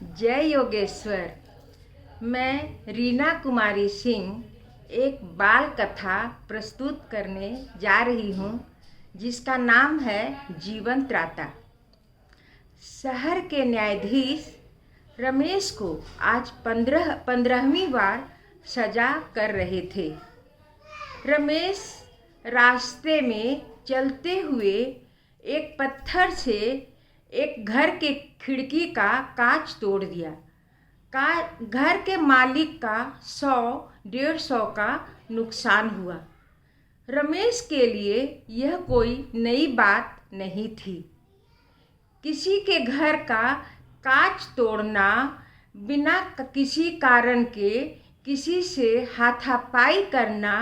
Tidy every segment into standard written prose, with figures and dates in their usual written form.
जय योगेश्वर। मैं रीना कुमारी सिंह एक बाल कथा प्रस्तुत करने जा रही हूँ जिसका नाम है जीवन त्राता। शहर के न्यायाधीश रमेश को आज 15वीं बार सजा कर रहे थे। रमेश रास्ते में चलते हुए एक पत्थर से एक घर के खिड़की का कांच तोड़ दिया। घर के मालिक का 100-150 का नुकसान हुआ। रमेश के लिए यह कोई नई बात नहीं थी। किसी के घर का कांच तोड़ना, बिना किसी कारण के किसी से हाथापाई करना,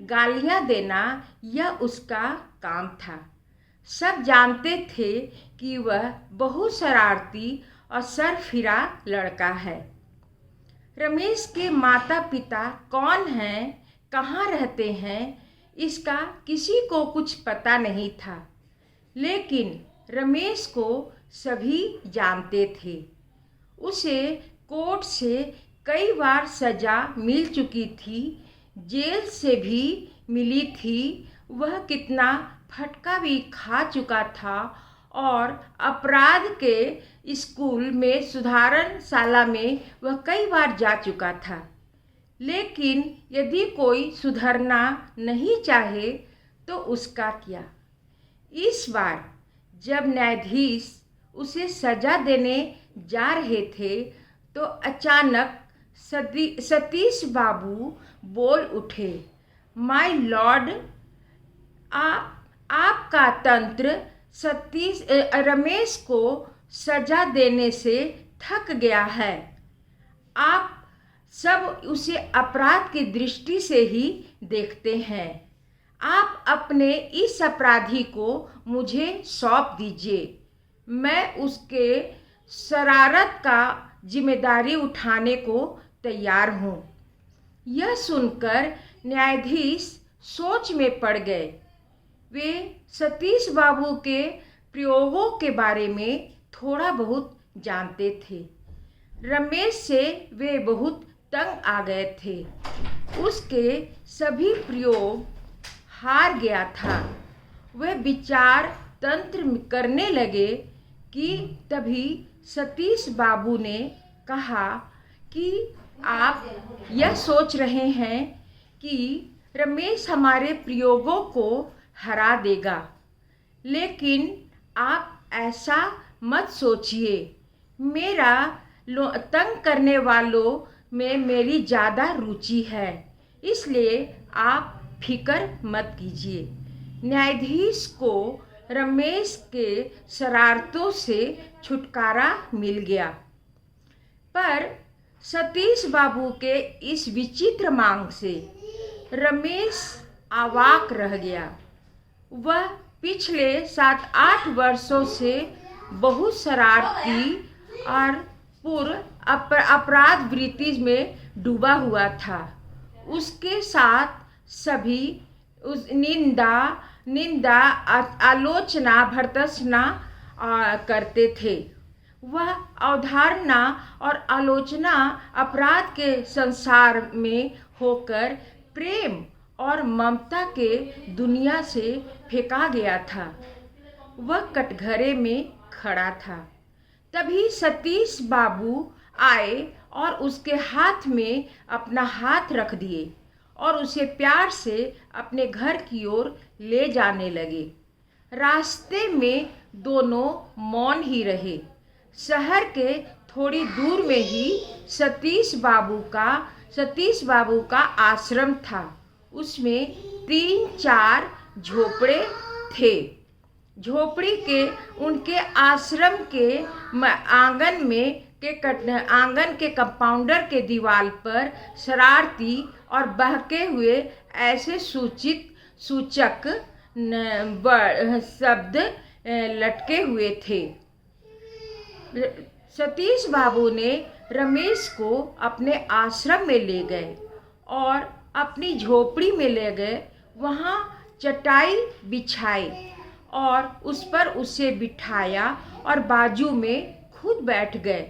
गालियां देना, यह उसका काम था। सब जानते थे कि वह बहुत शरारती और सरफिरा लड़का है। रमेश के माता पिता कौन हैं, कहाँ रहते हैं, इसका किसी को कुछ पता नहीं था, लेकिन रमेश को सभी जानते थे। उसे कोर्ट से कई बार सजा मिल चुकी थी, जेल से भी मिली थी। वह कितना फटका भी खा चुका था और अपराध के स्कूल में, सुधारनशाला में वह कई बार जा चुका था। लेकिन यदि कोई सुधरना नहीं चाहे तो उसका क्या। इस बार जब न्यायाधीश उसे सजा देने जा रहे थे तो अचानक सतीश बाबू बोल उठे, माय लॉर्ड, आपका तंत्र रमेश को सजा देने से थक गया है। आप सब उसे अपराध की दृष्टि से ही देखते हैं। आप अपने इस अपराधी को मुझे सौंप दीजिए। मैं उसके शरारत का जिम्मेदारी उठाने को तैयार हूँ। यह सुनकर न्यायाधीश सोच में पड़ गए। वे सतीश बाबू के प्रयोगों के बारे में थोड़ा बहुत जानते थे। रमेश से वे बहुत तंग आ गए थे। उसके सभी प्रयोग हार गया था। वे विचार तंत्र करने लगे कि तभी सतीश बाबू ने कहा कि आप यह सोच रहे हैं कि रमेश हमारे प्रयोगों को हरा देगा, लेकिन आप ऐसा मत सोचिए। मेरा तंग करने वालों में मेरी ज़्यादा रुचि है, इसलिए आप फिक्र मत कीजिए। न्यायाधीश को रमेश के शरारतों से छुटकारा मिल गया, पर सतीश बाबू के इस विचित्र मांग से रमेश अवाक रह गया। वह पिछले 7-8 वर्षों से बहुत शरारती और अपराध वृत्ति में डूबा हुआ था। उसके साथ सभी निंदा, आलोचना, भर्त्सना करते थे। वह अवधारणा और आलोचना अपराध के संसार में होकर प्रेम और ममता के दुनिया से फेंका गया था। वह कटघरे में खड़ा था। तभी सतीश बाबू आए और उसके हाथ में अपना हाथ रख दिए और उसे प्यार से अपने घर की ओर ले जाने लगे। रास्ते में दोनों मौन ही रहे। शहर के थोड़ी दूर में ही सतीश बाबू का आश्रम था। उसमें 3-4 झोपड़े थे। झोपड़ी के उनके आश्रम के आंगन के कंपाउंडर के दीवार पर शरारती और बहके हुए ऐसे सूचक शब्द लटके हुए थे। सतीश बाबू ने रमेश को अपने आश्रम में ले गए और अपनी झोपड़ी में ले गए। वहाँ चटाई बिछाई और उस पर उसे बिठाया और बाजू में खुद बैठ गए।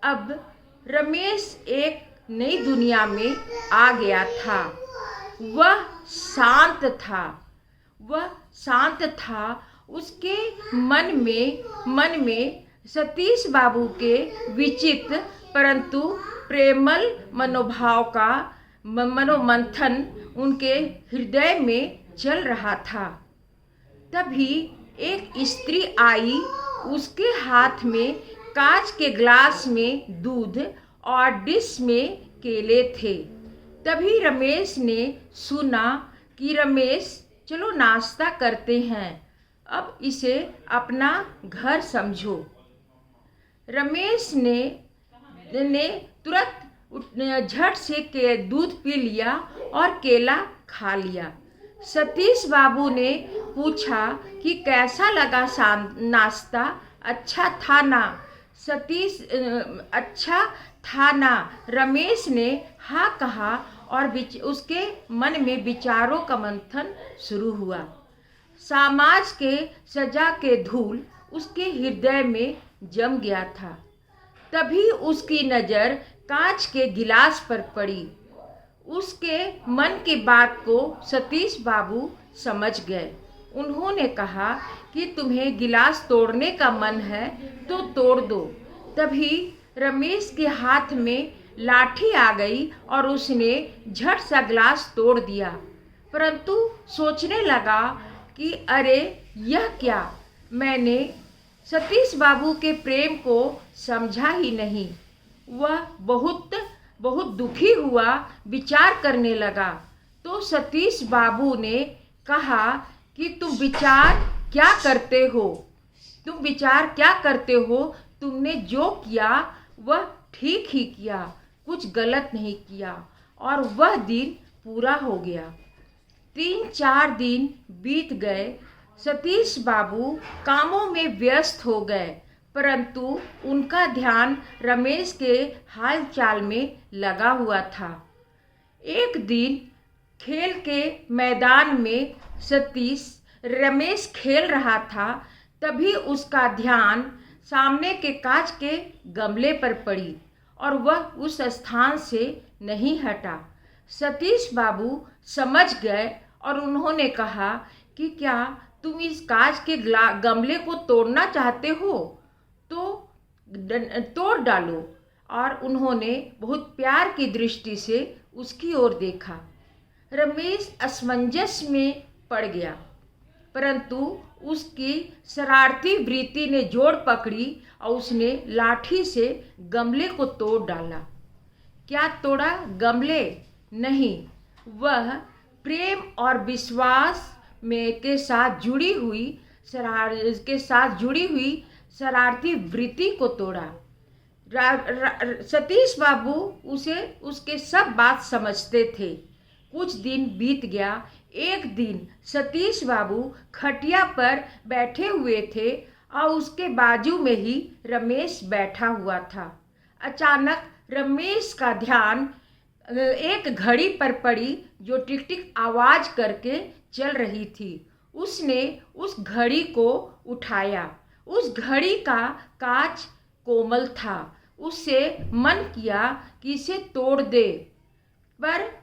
अब रमेश एक नई दुनिया में आ गया था। वह शांत था। उसके मन में सतीश बाबू के विचित्र परंतु प्रेमल मनोभाव का मनोमंथन उनके हृदय में चल रहा था। तभी एक स्त्री आई। उसके हाथ में कांच के ग्लास में दूध और डिश में केले थे। तभी रमेश ने सुना कि रमेश, चलो नाश्ता करते हैं, अब इसे अपना घर समझो। रमेश ने तुरंत झट से दूध पी लिया और केला खा लिया। सतीश बाबू ने पूछा कि कैसा लगा नाश्ता? अच्छा था ना? अच्छा था ना? रमेश ने हाँ कहा और उसके मन में विचारों का मंथन शुरू हुआ। समाज के सजा के धूल उसके हृदय में जम गया था। तभी उसकी नज़र कांच के गिलास पर पड़ी। उसके मन की बात को सतीश बाबू समझ गए। उन्होंने कहा कि तुम्हें गिलास तोड़ने का मन है तो तोड़ दो। तभी रमेश के हाथ में लाठी आ गई और उसने झट सा गिलास तोड़ दिया, परंतु सोचने लगा कि अरे यह क्या, मैंने सतीश बाबू के प्रेम को समझा ही नहीं। वह बहुत दुखी हुआ, विचार करने लगा। तो सतीश बाबू ने कहा कि तुम विचार क्या करते हो? तुमने जो किया वह ठीक ही किया, कुछ गलत नहीं किया। और वह दिन पूरा हो गया। 3-4 दिन बीत गए। सतीश बाबू कामों में व्यस्त हो गए, परंतु उनका ध्यान रमेश के हालचाल में लगा हुआ था। एक दिन खेल के मैदान में रमेश खेल रहा था। तभी उसका ध्यान सामने के कांच के गमले पर पड़ी और वह उस स्थान से नहीं हटा। सतीश बाबू समझ गए और उन्होंने कहा कि क्या तुम इस कांच के गमले को तोड़ना चाहते हो तो तोड़ डालो। और उन्होंने बहुत प्यार की दृष्टि से उसकी ओर देखा। रमेश असमंजस में पड़ गया, परंतु उसकी शरारती वृत्ति ने जोर पकड़ी और उसने लाठी से गमले को तोड़ डाला। क्या तोड़ा? गमले नहीं, वह प्रेम और विश्वास के साथ जुड़ी हुई शरारती वृत्ति को तोड़ा। सतीश बाबू उसके सब बात समझते थे। कुछ दिन बीत गया। एक दिन सतीश बाबू खटिया पर बैठे हुए थे और उसके बाजू में ही रमेश बैठा हुआ था। अचानक रमेश का ध्यान एक घड़ी पर पड़ी जो टिक टिक आवाज करके चल रही थी। उसने उस घड़ी को उठाया। उस घड़ी का कांच कोमल था। उससे मन किया कि इसे तोड़ दे, पर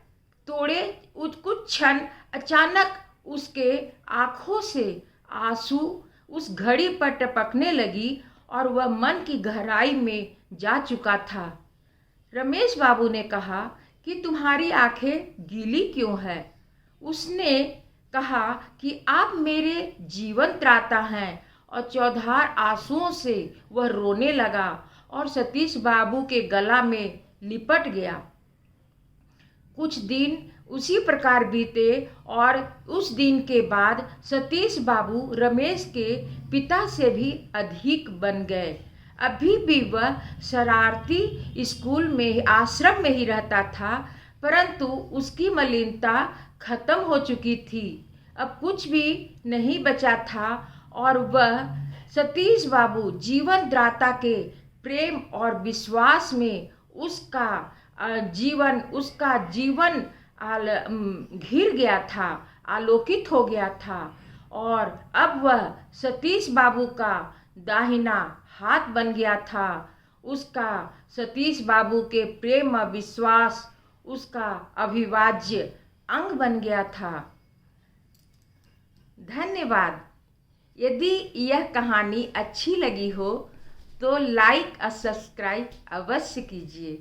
तोड़े कुछ क्षण अचानक उसके आँखों से आंसू उस घड़ी पर टपकने लगी और वह मन की गहराई में जा चुका था। रमेश बाबू ने कहा कि तुम्हारी आंखें गीली क्यों है? उसने कहा कि आप मेरे जीवन त्राता हैं। और चौधार आंसुओं से वह रोने लगा और सतीश बाबू के गला में लिपट गया। कुछ दिन उसी प्रकार बीते और उस दिन के बाद सतीश बाबू रमेश के पिता से भी अधिक बन गए। अभी भी वह शरारती स्कूल में आश्रम में ही रहता था, परंतु उसकी मलिनता खत्म हो चुकी थी। अब कुछ भी नहीं बचा था और वह सतीश बाबू जीवन दाता के प्रेम और विश्वास में उसका जीवन घिर गया था, आलोकित हो गया था। और अब वह सतीश बाबू का दाहिना हाथ बन गया था। उसका सतीश बाबू के प्रेम और विश्वास उसका अविभाज्य अंग बन गया था। धन्यवाद। यदि यह कहानी अच्छी लगी हो तो लाइक और सब्सक्राइब अवश्य कीजिए।